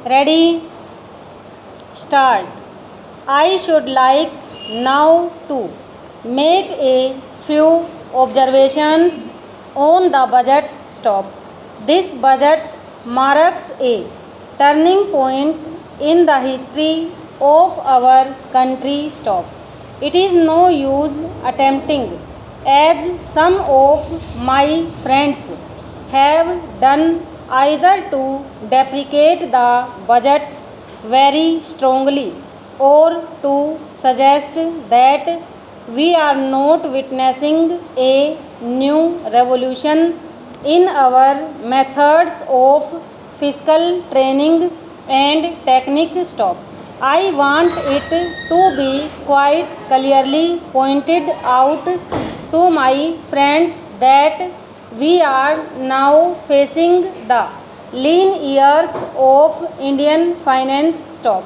Ready? Start. I should like now to make a few observations on the budget. Stop. This budget marks a turning point in the history of our country. Stop. It is no use attempting, as some of my friends have done, either to deprecate the budget very strongly or to suggest that we are not witnessing a new revolution in our methods of fiscal training and technique. Stop. I want it to be quite clearly pointed out to my friends that we are now facing the lean years of Indian finance. Stop.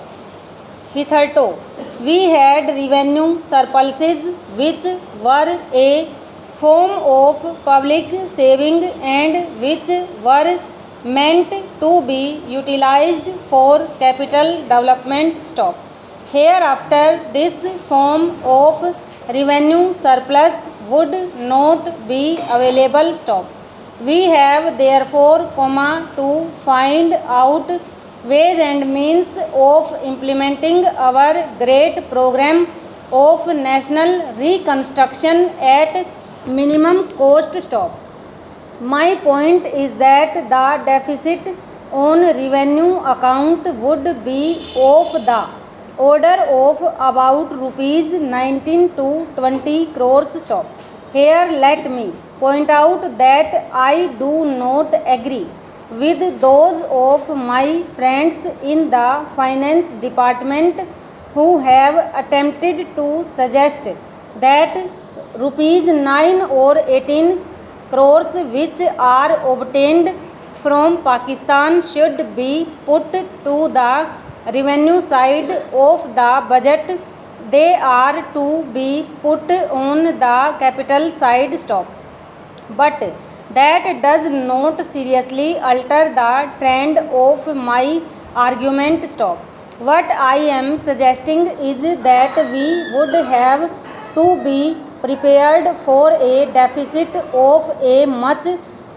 Hitherto, we had revenue surpluses which were a form of public saving and which were meant to be utilized for capital development. Stop. Hereafter, this form of revenue surplus would not be available. Stop. We have therefore, to find out ways and means of implementing our great program of national reconstruction at minimum cost. Stop. My point is that the deficit on revenue account would be of the order of about rupees 19 to 20 crores. Stop. Here let me point out that I do not agree with those of my friends in the finance department who have attempted to suggest that rupees 9 or 18 crores which are obtained from Pakistan should be put to the revenue side of the budget. They are to be put on the capital side. Stop. But that does not seriously alter the trend of my argument. Stop. What I am suggesting is that we would have to be prepared for a deficit of a much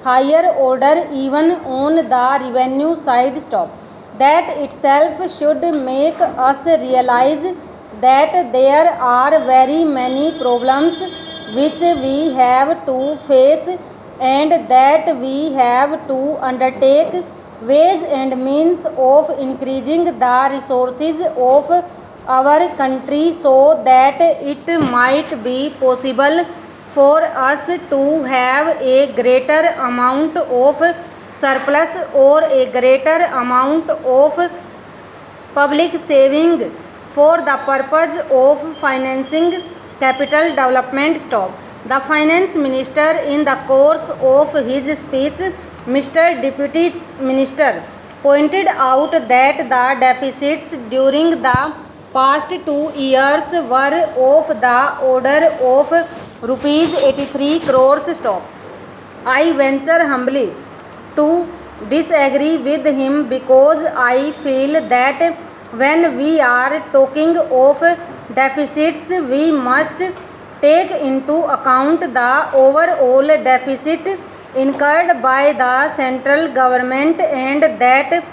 higher order even on the revenue side. Stop. That itself should make us realize that there are very many problems which we have to face and that we have to undertake ways and means of increasing the resources of our country so that it might be possible for us to have a greater amount of surplus or a greater amount of public saving for the purpose of financing capital development. Stop. The finance minister, in the course of his speech, Mr. Deputy Minister, pointed out that the deficits during the past 2 years were of the order of rupees 83 crores. Stop. I venture humbly to disagree with him because I feel that when we are talking of deficits, we must take into account the overall deficit incurred by the central government, and that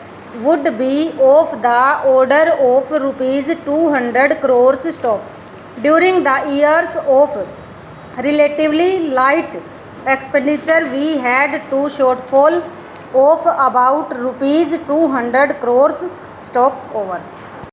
would be of the order of rupees 200 crores. Stop. During the years of relatively light expenditure, we had to shortfall of about rupees 200 crores. Stop. Over.